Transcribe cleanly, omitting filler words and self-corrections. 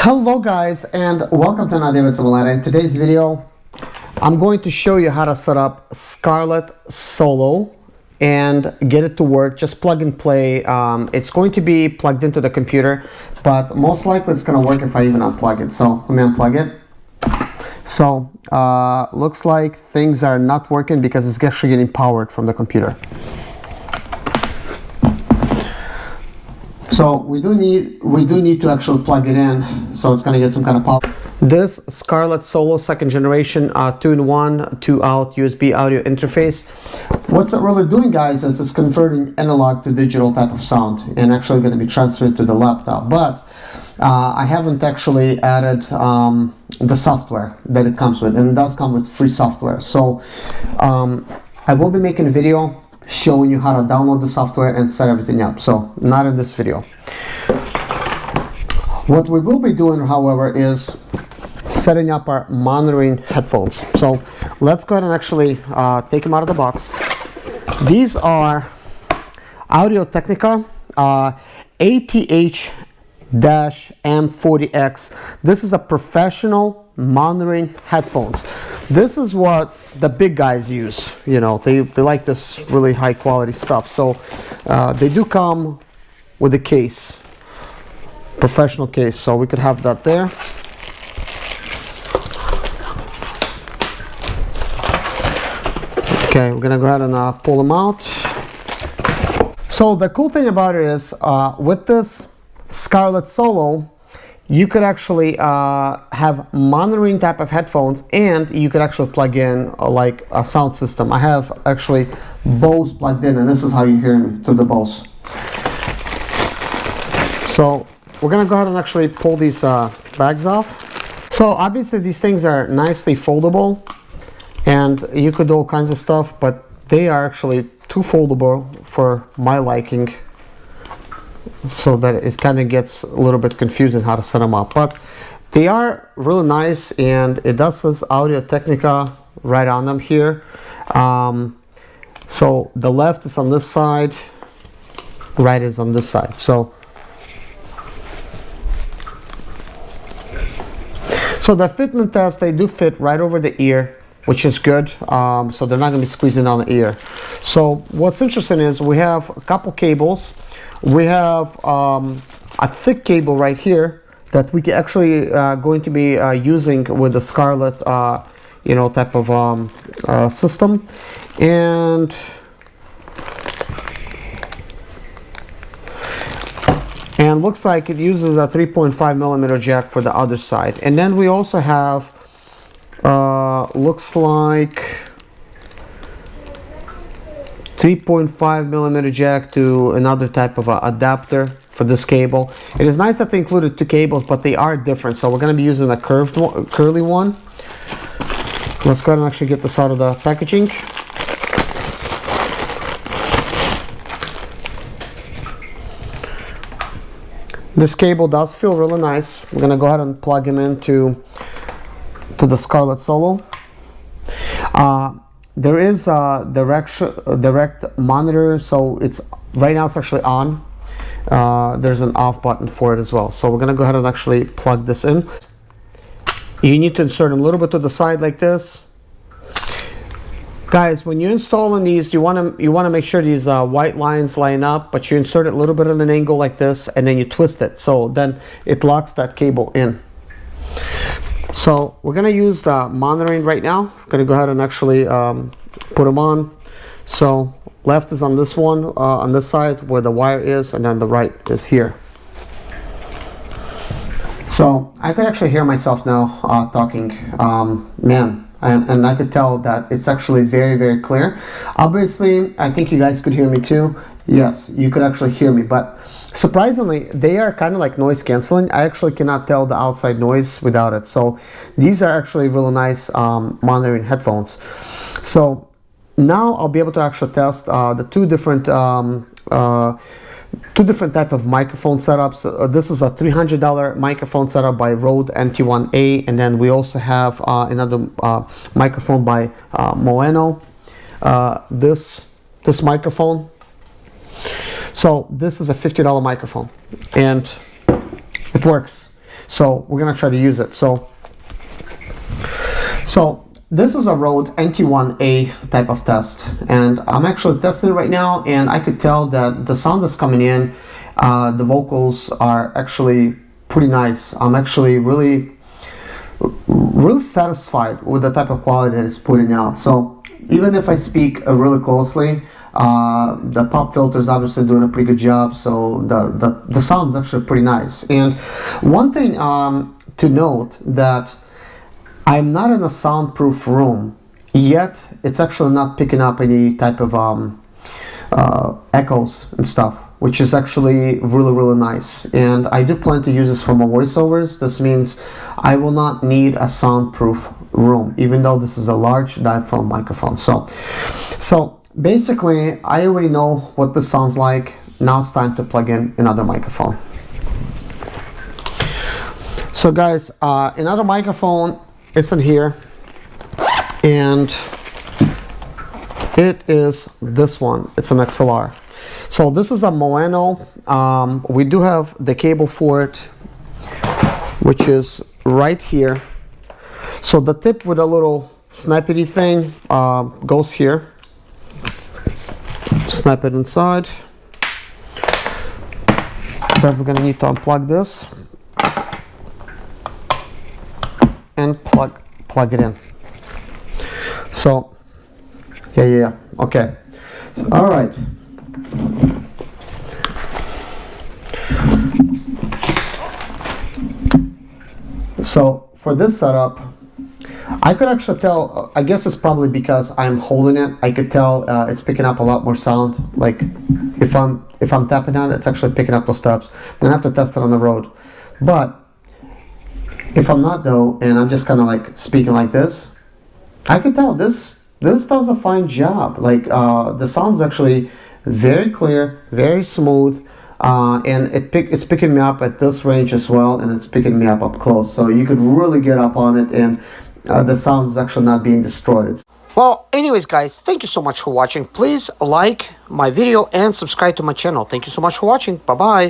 Hello guys, and welcome to another video with Zimaleta. In today's video I'm going to show you how to set up Scarlett Solo and get it to work. Just plug and play. It's going to be plugged into the computer, but most likely it's going to work if I even unplug it. So let me unplug it. So looks like things are not working because it's actually getting powered from the computer. So we do need to actually plug it in, so it's gonna get some kind of power. This Scarlett Solo second generation 2-in-1, 2-out USB audio interface. What's it really doing, guys, is it's converting analog to digital type of sound and actually going to be transmitted to the laptop. But I haven't actually added the software that it comes with, and it does come with free software. So I will be making a video showing you how to download the software and set everything up. So not in this video. What we will be doing, however, is setting up our monitoring headphones. So let's go ahead and actually take them out of the box. These are audio-technica ATH-M40X. This is a professional monitoring headphones. This is what the big guys use. You know, they like this really high quality stuff. So they do come with a case, professional case. So we could have that there. Okay, we're gonna go ahead and pull them out. So the cool thing about it is with this Scarlett Solo, you could actually have monitoring type of headphones, and you could actually plug in like a sound system. I have actually Bosh plugged in, and this is how you hear me through the Bosh. So we're gonna go ahead and actually pull these bags off. So obviously these things are nicely foldable, and you could do all kinds of stuff, but they are actually too foldable for my liking, so that it kind of gets a little bit confusing how to set them up. But they are really nice, and it does says audio-technica right on them here. So the left is on this side, right is on this side. So the fitment test, they do fit right over the ear, which is good. So they're not going to be squeezing down the ear. So what's interesting is we have a couple cables. We have a thick cable right here that we can actually going to be using with the Scarlett you know, type of system, and looks like it uses a 3.5mm jack for the other side. And then we also have looks like 3.5mm jack to another type of adapter for this cable. It is nice that they included two cables, but they are different. So we're going to be using a curly one. Let's go ahead and actually get this out of the packaging. This cable does feel really nice. We're going to go ahead and plug him into the Scarlett Solo. There is a direct monitor, so it's right now it's actually on. There's an off button for it as well. So we're gonna go ahead and actually plug this in. You need to insert them a little bit to the side like this. Guys, when you're installing these, you want to make sure these white lines line up, but you insert it a little bit at an angle like this, and then you twist it, so then it locks that cable in. So we're going to use the monitoring right now. I'm going to go ahead and actually put them on. So left is on this one, on this side where the wire is, and then the right is here. So I could actually hear myself now talking, man, and I could tell that it's actually very, very clear. Obviously, I think you guys could hear me too. Yes, you could actually hear me, but surprisingly, they are kind of like noise canceling. I actually cannot tell the outside noise without it. So these are actually really nice monitoring headphones. So now I'll be able to actually test the two different type of microphone setups. This is a $300 microphone setup by Rode NT1A, and then we also have another microphone by Moeno. This microphone. So this is a $50 microphone, and it works. So we're gonna try to use it. So this is a Rode NT1A type of test, and I'm actually testing it right now, and I could tell that the sound that's coming in, the vocals are actually pretty nice. I'm actually really satisfied with the type of quality that it's putting out. So even if I speak really closely, the pop filter is obviously doing a pretty good job, so the sound is actually pretty nice. And one thing to note, that I'm not in a soundproof room, yet it's actually not picking up any type of echoes and stuff, which is actually really nice. And I do plan to use this for my voiceovers. This means I will not need a soundproof room, even though this is a large diaphragm microphone. So basically, I already know what this sounds like. Now it's time to plug in another microphone. So guys, another microphone, it's in here, and it is this one. It's an XLR. So this is a Moeno. We do have the cable for it, which is right here. So the tip with a little snappity thing goes here. Snap it inside. Then we're gonna need to unplug this and plug it in. So yeah, okay. All right. So for this setup, I could actually tell, I guess it's probably because I'm holding it, I could tell it's picking up a lot more sound. Like if I'm tapping on it, it's actually picking up those taps. I'm gonna have to test it on the road. But if I'm not though, and I'm just kind of like speaking like this, I could tell this does a fine job. Like the sound is actually very clear, very smooth, and it's picking me up at this range as well, and it's picking me up close. So you could really get up on it, and the sound is actually not being destroyed. Well, anyways guys, thank you so much for watching. Please like my video and subscribe to my channel. Thank you so much for watching. Bye bye.